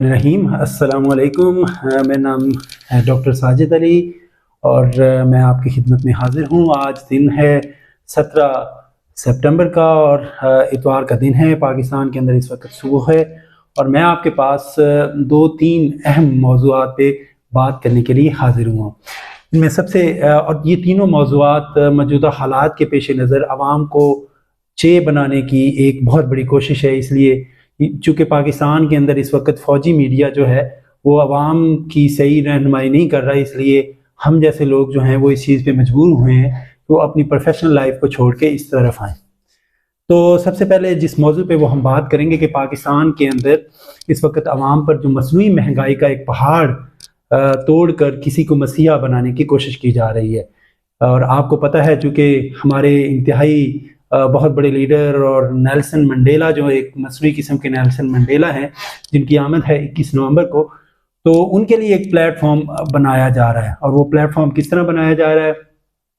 रहीम अस्सलाम वालेकुम। मेरा नाम है डॉक्टर साजिद अली और मैं आपकी खिदमत में हाज़िर हूँ। आज दिन है 17 सितंबर का और इतवार का दिन है। पाकिस्तान के अंदर इस वक्त सुबह है और मैं आपके पास दो तीन अहम मौज़ूआत पे बात करने के लिए हाज़िर हुआ। इनमें सबसे और ये तीनों मौज़ूआत मौजूदा हालात के पेश नज़र आवाम को चे बनाने की एक बहुत बड़ी कोशिश है। इसलिए चूँकि पाकिस्तान के अंदर इस वक्त फ़ौजी मीडिया जो है वो आवाम की सही रहनुमाई नहीं कर रहा है, इसलिए हम जैसे लोग जो हैं वो इस चीज़ पे मजबूर हुए हैं कि वो अपनी प्रोफेशनल लाइफ को छोड़ के इस तरफ आएँ। तो सबसे पहले जिस मौजू पे वो हम बात करेंगे कि पाकिस्तान के अंदर इस वक्त आवाम पर जो मसनूई महंगाई का एक पहाड़ तोड़ कर किसी को मसीहा बनाने की कोशिश की जा रही है। और आपको पता है चूँकि हमारे इंतहाई बहुत बड़े लीडर और नेल्सन मंडेला जो एक मसनूई किस्म के नेल्सन मंडेला हैं जिनकी आमद है 21 नवंबर को, तो उनके लिए एक प्लेटफॉर्म बनाया जा रहा है। और वो प्लेटफॉर्म किस तरह बनाया जा रहा है,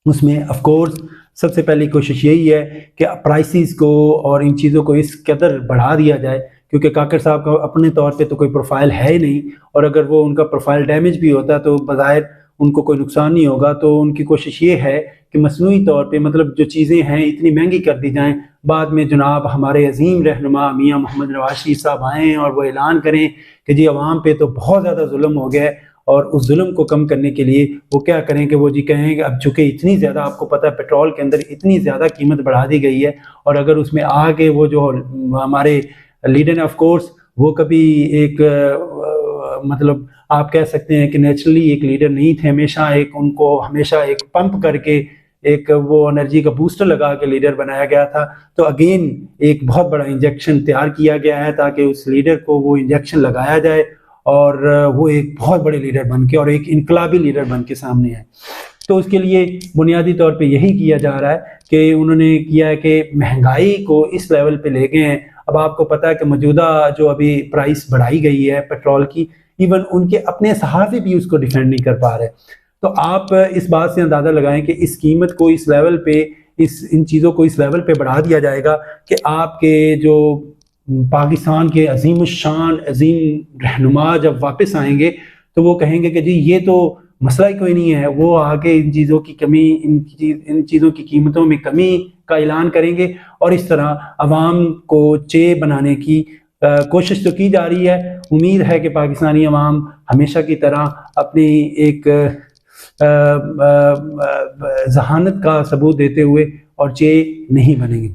उसमें ऑफ कोर्स सबसे पहली कोशिश यही है कि प्राइसेस को और इन चीज़ों को इस कदर बढ़ा दिया जाए, क्योंकि काकर साहब का अपने तौर पे तो कोई प्रोफाइल है ही नहीं, और अगर वो उनका प्रोफाइल डैमेज भी होता तो बज़ाहिर उनको कोई नुकसान नहीं होगा। तो उनकी कोशिश ये है कि मसनूई तौर पे मतलब जो चीज़ें हैं इतनी महंगी कर दी जाएँ, बाद में जनाब हमारे अजीम रहनुमा मियाँ मोहम्मद नवाज शरीफ साहब आएँ और वो ऐलान करें कि जी अवाम पे तो बहुत ज़्यादा जुल्म हो गया है, और उस जुल्म को कम करने के लिए वो क्या करें कि वो जी कहें कि अब चूँकि इतनी ज़्यादा आपको पता है पेट्रोल के अंदर इतनी ज़्यादा कीमत बढ़ा दी गई है, और अगर उसमें आगे वो जो हमारे लीडर ऑफ कोर्स वो कभी एक मतलब आप कह सकते हैं कि नेचुरली एक लीडर नहीं थे, हमेशा एक उनको हमेशा एक पंप करके एक वो एनर्जी का बूस्टर लगा के लीडर बनाया गया था। तो अगेन एक बहुत बड़ा इंजेक्शन तैयार किया गया है ताकि उस लीडर को वो इंजेक्शन लगाया जाए और वो एक बहुत बड़े लीडर बन के और एक इनकलाबी लीडर बन के सामने आए। तो उसके लिए बुनियादी तौर पे यही किया जा रहा है कि उन्होंने किया है कि महंगाई को इस लेवल पे ले गए हैं। अब आपको पता है कि मौजूदा जो अभी प्राइस बढ़ाई गई है पेट्रोल की, इवन उनके अपने सहाफ़ी भी उसको डिफेंड नहीं कर पा रहे। तो आप इस बात से अंदाज़ा लगाएं कि इस कीमत को इस लेवल पे इन चीज़ों को इस लेवल पे बढ़ा दिया जाएगा कि आपके जो पाकिस्तान के अजीम शान अजीम रहनुमा जब वापस आएंगे तो वो कहेंगे कि जी ये तो मसला ही कोई नहीं है। वो आगे इन चीज़ों की कमी इन चीज़ों की कीमतों में कमी का ऐलान करेंगे, और इस तरह अवाम को चे बनाने की कोशिश तो की जा रही है। उम्मीद है कि पाकिस्तानी अवाम हमेशा की तरह अपनी एक जहानत का सबूत देते हुए और चे नहीं बनेंगे।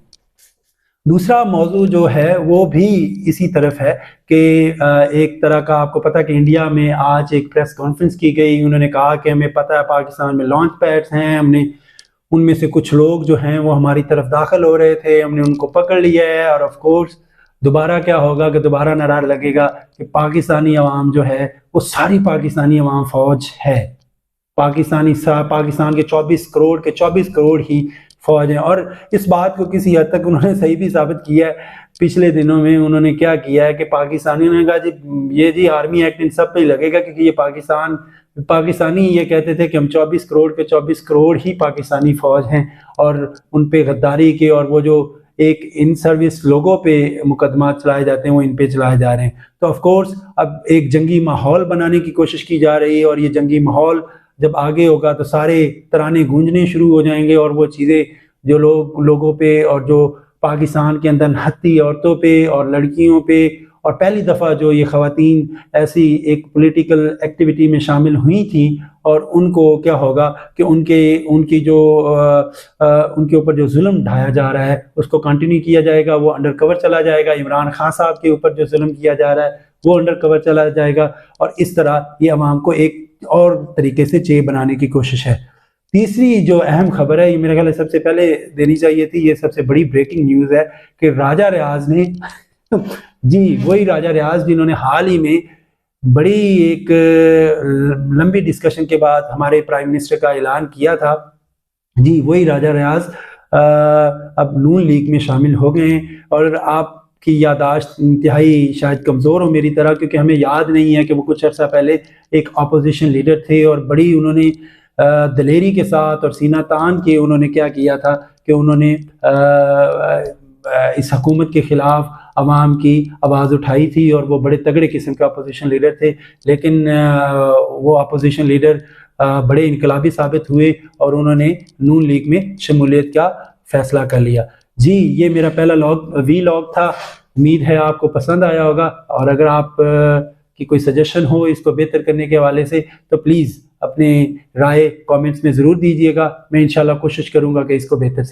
दूसरा मौजू जो है वो भी इसी तरफ है कि एक तरह का आपको पता है कि इंडिया में आज एक प्रेस कॉन्फ्रेंस की गई। उन्होंने कहा कि हमें पता है पाकिस्तान में लॉन्च पैड्स हैं, हमने उनमें से कुछ लोग जो हैं वो हमारी तरफ दाखिल हो रहे थे, हमने उनको पकड़ लिया है। और ऑफ कोर्स दोबारा क्या होगा कि दोबारा नारा लगेगा कि पाकिस्तानी अवाम जो है वो सारी पाकिस्तानी अवाम फौज है। पाकिस्तान के 24 करोड़ ही फौज है। और इस बात को किसी हद तक उन्होंने सही भी साबित किया है। पिछले दिनों में उन्होंने क्या किया है कि पाकिस्तानियों ने कहा जी ये जी आर्मी एक्ट इन सब पे ही लगेगा, क्योंकि ये पाकिस्तानी ये कहते थे कि हम 24 करोड़ के 24 करोड़ ही पाकिस्तानी फौज हैं, और उन पे गद्दारी के और वो जो एक इन सर्विस लोगों पे मुकदमा चलाए जाते हैं वो इन पे चलाए जा रहे हैं। तो ऑफ कोर्स अब एक जंगी माहौल बनाने की कोशिश की जा रही है, और ये जंगी माहौल जब आगे होगा तो सारे तराने गूंजने शुरू हो जाएंगे, और वो चीज़ें जो लोगों पे और जो पाकिस्तान के अंदर हत्ती औरतों पे और लड़कियों पे, और पहली दफ़ा जो ये ख़वातीन ऐसी एक पॉलिटिकल एक्टिविटी में शामिल हुई थी, और उनको क्या होगा कि उनके ऊपर जो जुल्म ढाया जा रहा है उसको कंटिन्यू किया जाएगा, वो अंडर कवर चला जाएगा। इमरान खान साहब के ऊपर जो जुल्म किया जा रहा है वो अंडर कवर चला जाएगा, और इस तरह ये अवाम को एक और तरीके से चे बनाने की कोशिश है। तीसरी जो अहम खबर है, ये मेरे ख्याल में सबसे पहले देनी चाहिए थी, ये सबसे बड़ी ब्रेकिंग न्यूज़ है कि राजा रियाज ने जी वही राजा रियाज जिन्होंने हाल ही में बड़ी एक लंबी डिस्कशन के बाद हमारे प्राइम मिनिस्टर का ऐलान किया था, जी वही राजा रियाज अब नून लीग में शामिल हो गए हैं। और आपकी यादाश्त इंतहाई शायद कमज़ोर हो मेरी तरह, क्योंकि हमें याद नहीं है कि वो कुछ अर्सा पहले एक अपोजिशन लीडर थे, और बड़ी उन्होंने दलेरी के साथ और सीना तान के उन्होंने क्या किया था कि उन्होंने इस हुकूमत के ख़िलाफ़ आवाम की आवाज़ उठाई थी और वो बड़े तगड़े किस्म के अपोजिशन लीडर थे, लेकिन वो अपोजिशन लीडर बड़े इनकलाबी साबित हुए और उन्होंने नून लीग में शमूलियत का फैसला कर लिया। जी, ये मेरा पहला वीलॉग था। उम्मीद है आपको पसंद आया होगा, और अगर आप की कोई सजेशन हो इसको बेहतर करने के हवाले से तो प्लीज़ अपने राय कमेंट्स में ज़रूर दीजिएगा। मैं इंशाल्लाह कोशिश करूँगा कि इसको बेहतर